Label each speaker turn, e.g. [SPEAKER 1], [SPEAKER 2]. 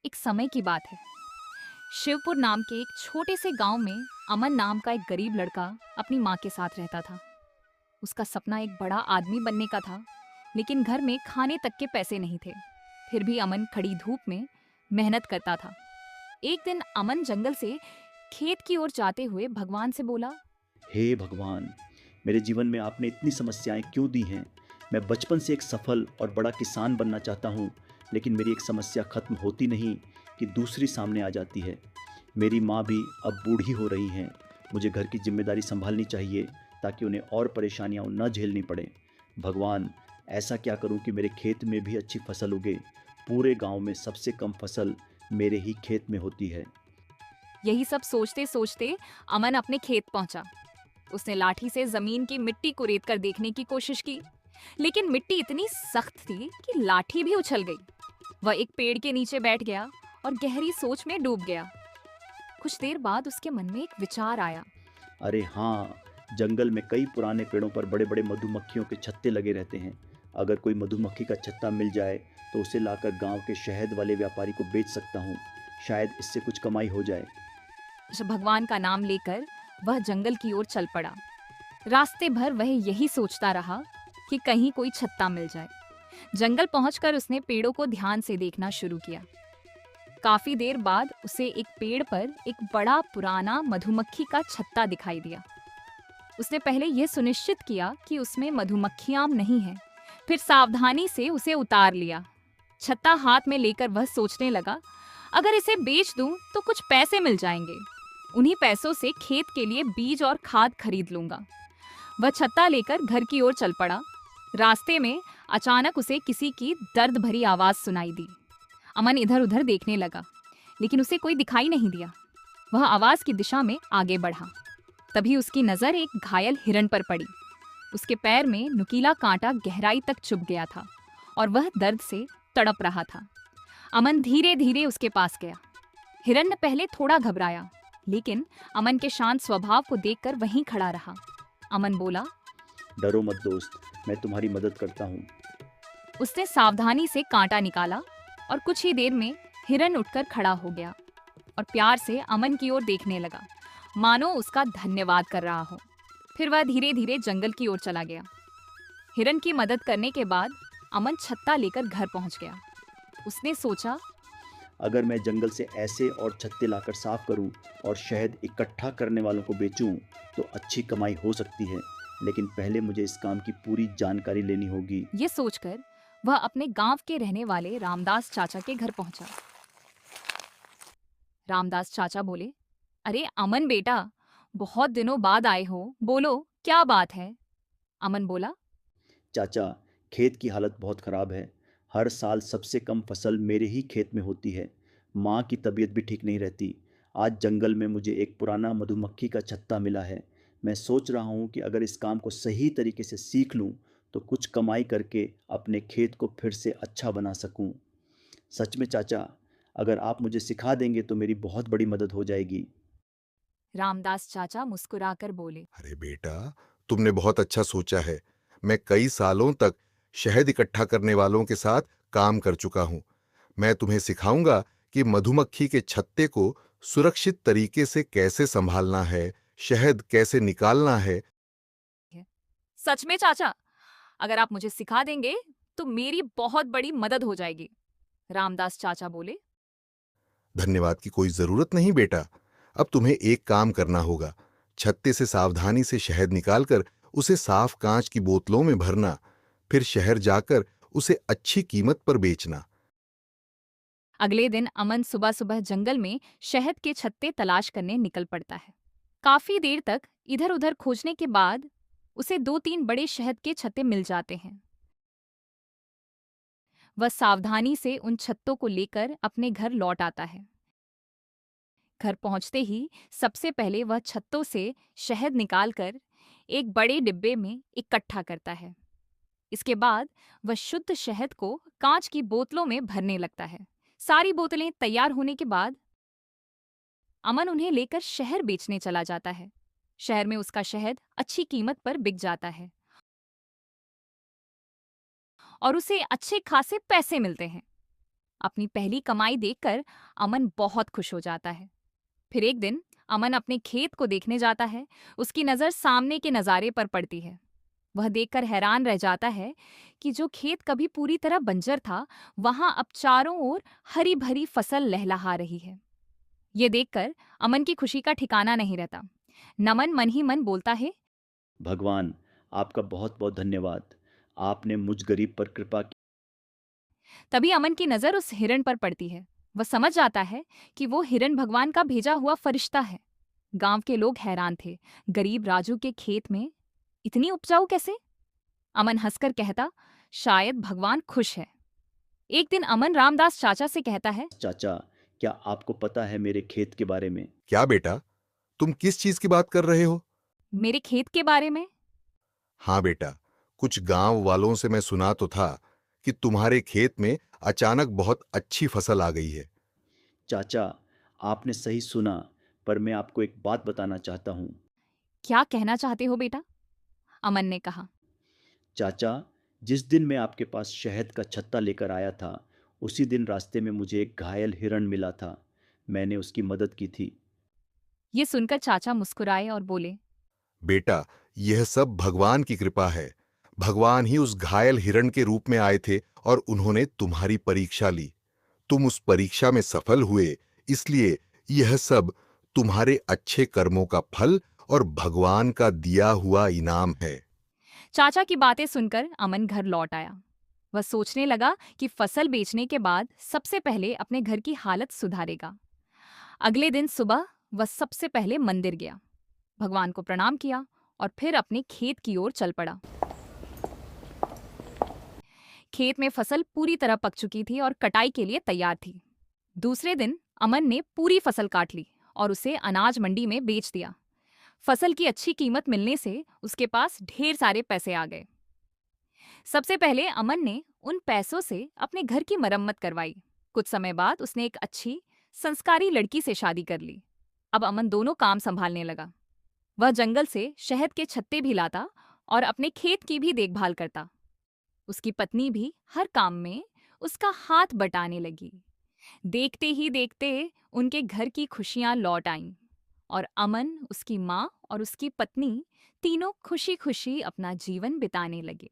[SPEAKER 1] एक समय की बात है। शिवपुर नाम के एक छोटे से गांव में अमन नाम का एक गरीब लड़का अपनी माँ के साथ रहता था। उसका सपना एक बड़ा आदमी बनने का था, लेकिन घर में खाने तक के पैसे नहीं थे। फिर भी अमन खड़ी धूप में मेहनत करता था। एक दिन अमन जंगल से खेत की ओर जाते हुए भगवान से बोला।
[SPEAKER 2] हे भगवान, मेरे जीवन में आपने इतनी समस्याएं क्यों दी हैं? मैं बचपन से एक सफल और बड़ा किसान बनना चाहता हूँ, लेकिन मेरी एक समस्या खत्म होती नहीं कि दूसरी सामने आ जाती है। मेरी माँ भी अब बूढ़ी हो रही हैं। मुझे घर की जिम्मेदारी संभालनी चाहिए ताकि उन्हें और परेशानियाँ न झेलनी पड़े। भगवान, ऐसा क्या करूँ कि मेरे खेत में भी अच्छी फसल उगे? पूरे गांव में सबसे कम फसल मेरे ही खेत में होती है।
[SPEAKER 1] यही सब सोचते सोचते अमन अपने खेत पहुंचा। उसने लाठी से जमीन की मिट्टी को रेत कर देखने की कोशिश की, लेकिन मिट्टी इतनी सख्त थी कि लाठी भी उछल गई। वह एक पेड़ के नीचे बैठ गया और गहरी सोच में डूब गया। कुछ देर बाद उसके मन में एक विचार आया।
[SPEAKER 2] अरे हाँ, जंगल में कई पुराने पेड़ों पर बड़े बड़े मधुमक्खियों के छत्ते लगे रहते हैं। अगर कोई मधुमक्खी का छत्ता मिल जाए तो उसे लाकर गांव के शहद वाले व्यापारी को बेच सकता हूँ। शायद इससे कुछ कमाई हो जाए।
[SPEAKER 1] भगवान का नाम लेकर वह जंगल की ओर चल पड़ा। रास्ते भर वह यही सोचता रहा कि कहीं कोई छत्ता मिल जाए। जंगल पहुंचकर उसने पेड़ों को ध्यान से देखना शुरू किया। काफी देर बाद उसे एक पेड़ पर एक बड़ा पुराना मधुमक्खी का छत्ता दिखाई दिया। उसने पहले यह सुनिश्चित किया कि उसमें मधुमक्खियां नहीं हैं, फिर सावधानी से उसे उतार लिया। छत्ता हाथ में लेकर वह सोचने लगा, अगर इसे बेच दूं तो कुछ पैसे मिल जाएंगे। उन्हीं पैसों से खेत के लिए बीज और खाद खरीद लूंगा। वह छत्ता लेकर घर की ओर चल पड़ा। रास्ते में अचानक उसे किसी की दर्द भरी आवाज सुनाई दी। अमन इधर उधर देखने लगा, लेकिन उसे कोई दिखाई नहीं दिया। वह आवाज की दिशा में आगे बढ़ा। तभी उसकी नजर एक घायल हिरण पर पड़ी। उसके पैर में नुकीला कांटा गहराई तक चुभ गया था और वह दर्द से तड़प रहा था। अमन धीरे धीरे उसके पास गया। हिरण पहले थोड़ा घबराया, लेकिन अमन के शांत स्वभाव को देखकर वहीं खड़ा रहा। अमन बोला।
[SPEAKER 2] डरो मत दोस्त, मैं तुम्हारी मदद करता हूँ।
[SPEAKER 1] उसने सावधानी से कांटा निकाला और कुछ ही देर में हिरण उठकर खड़ा हो गया और प्यार से अमन की ओर देखने लगा, मानो उसका धन्यवाद कर रहा हो। फिर वह धीरे धीरे जंगल की ओर चला गया। हिरण की मदद करने के बाद अमन छत्ता लेकर घर पहुंच गया। उसने सोचा,
[SPEAKER 2] अगर मैं जंगल से ऐसे और छत्ते लाकर साफ करूं और शहद इकट्ठा करने वालों को बेचूं तो अच्छी कमाई हो सकती है। लेकिन पहले मुझे इस काम की पूरी जानकारी लेनी होगी।
[SPEAKER 1] ये सोचकर वह अपने गांव के रहने वाले रामदास चाचा के घर पहुंचा। रामदास चाचा बोले, अरे अमन बेटा, बहुत दिनों बाद आए हो, बोलो क्या बात है। अमन बोला।
[SPEAKER 2] चाचा, खेत की हालत बहुत ख़राब है। हर साल सबसे कम फसल मेरे ही खेत में होती है। माँ की तबीयत भी ठीक नहीं रहती। आज जंगल में मुझे एक पुराना मधुमक्खी का छत्ता मिला है। मैं सोच रहा हूँ कि अगर इस काम को सही तरीके से सीख लूँ तो कुछ कमाई करके अपने खेत को फिर से अच्छा बना सकूँ। सच में चाचा, अगर आप मुझे सिखा देंगे तो मेरी बहुत बड़ी मदद हो जाएगी।
[SPEAKER 1] रामदास चाचा मुस्कुराकर बोले।
[SPEAKER 3] अरे बेटा, तुमने बहुत अच्छा सोचा है। मैं कई सालों तक शहद इकट्ठा करने वालों के साथ काम कर चुका हूं। मैं तुम्हें सिखाऊंगा कि मधुमक्खी के छत्ते को सुरक्षित तरीके से कैसे संभालना है, शहद कैसे निकालना है।
[SPEAKER 1] सच में चाचा, अगर आप मुझे सिखा देंगे तो मेरी बहुत बड़ी मदद हो जाएगी। रामदास चाचा बोले।
[SPEAKER 3] धन्यवाद की कोई जरूरत नहीं बेटा। अब तुम्हें एक काम करना होगा। छत्ते से सावधानी से शहद निकालकर उसे साफ कांच की बोतलों में भरना, फिर शहर जाकर उसे अच्छी कीमत पर बेचना।
[SPEAKER 1] अगले दिन अमन सुबह सुबह जंगल में शहद के छत्ते तलाश करने निकल पड़ता है। काफी देर तक इधर उधर खोजने के बाद उसे दो तीन बड़े शहद के छत्ते मिल जाते हैं। वह सावधानी से उन छत्तों को लेकर अपने घर लौट आता है। घर पहुंचते ही सबसे पहले वह छत्तों से शहद निकालकर एक बड़े डिब्बे में इकट्ठा करता है। इसके बाद वह शुद्ध शहद को कांच की बोतलों में भरने लगता है। सारी बोतलें तैयार होने के बाद अमन उन्हें लेकर शहर बेचने चला जाता है। शहर में उसका शहद अच्छी कीमत पर बिक जाता है और उसे अच्छे खासे पैसे मिलते हैं। अपनी पहली कमाई देखकर अमन बहुत खुश हो जाता है। फिर एक दिन अमन अपने खेत को देखने जाता है। उसकी नज़र सामने के नज़ारे पर पड़ती है। वह देखकर हैरान रह जाता है कि जो खेत कभी पूरी तरह बंजर था, वहां अब चारों ओर हरी भरी फसल लहलहा रही है। ये देखकर अमन की खुशी का ठिकाना नहीं रहता। नमन मन ही मन बोलता है,
[SPEAKER 2] भगवान, आपका बहुत बहुत धन्यवाद। आपने मुझ गरीब पर कृपा की।
[SPEAKER 1] तभी अमन की नजर उस हिरण पर पड़ती है। वह समझ जाता है कि वो हिरण भगवान का भेजा हुआ फरिश्ता है। गांव के लोग हैरान थे। गरीब राजू के खेत में इतनी उपजाऊ कैसे? अमन हंसकर कहता, शायद भगवान खुश है। एक दिन अमन रामदास चाचा से कहता है,
[SPEAKER 2] चाचा, क्या आपको पता है मेरे खेत के बारे में?
[SPEAKER 3] क्या बेटा, तुम किस चीज की बात कर रहे हो?
[SPEAKER 1] मेरे खेत के बारे में?
[SPEAKER 3] हाँ बेटा, कुछ गांव वालों से मैं सुना तो था कि तुम्हारे खेत में अचानक बहुत अच्छी फसल आ गई है।
[SPEAKER 2] चाचा, आपने सही सुना, पर मैं आपको एक बात बताना चाहता हूँ।
[SPEAKER 1] क्या कहना चाहते हो बेटा? अमन ने कहा।
[SPEAKER 2] चाचा, जिस दिन मैं आपके पास शहद का छत्ता लेकर आया था, उसी दिन रास्ते में मुझे एक घायल हिरण मिला था। मैंने उसकी मदद की थी।
[SPEAKER 1] ये सुनकर चाचा मुस्कुराए और बोले,
[SPEAKER 3] बेटा, यह सब भगवान की कृपा है। भगवान ही उस घायल हिरण के रूप में आए थे और उन्होंने तुम्हारी परीक्षा ली। तुम उस परीक्षा में सफल हुए, इसलिए यह सब तुम्हारे अच्छे कर्मों का फल और भगवान का दिया हुआ इनाम है।
[SPEAKER 1] चाचा की बातें सुनकर अमन घर लौट आया। वह सोचने लगा कि फसल बेचने के बाद सबसे पहले अपने घर की हालत सुधारेगा। अगले दिन सुबह वह सबसे पहले मंदिर गया, भगवान को प्रणाम किया और फिर अपने खेत की ओर चल पड़ा। खेत में फसल पूरी तरह पक चुकी थी और कटाई के लिए तैयार थी। दूसरे दिन अमन ने पूरी फसल काट ली और उसे अनाज मंडी में बेच दिया। फसल की अच्छी कीमत मिलने से उसके पास ढेर सारे पैसे आ गए। सबसे पहले अमन ने उन पैसों से अपने घर की मरम्मत करवाई। कुछ समय बाद उसने एक अच्छी संस्कारी लड़की से शादी कर ली। अब अमन दोनों काम संभालने लगा। वह जंगल से शहद के छत्ते भी लाता और अपने खेत की भी देखभाल करता। उसकी पत्नी भी हर काम में उसका हाथ बटाने लगी। देखते ही देखते उनके घर की खुशियां लौट आईं और अमन, उसकी माँ और उसकी पत्नी तीनों खुशी खुशी अपना जीवन बिताने लगे।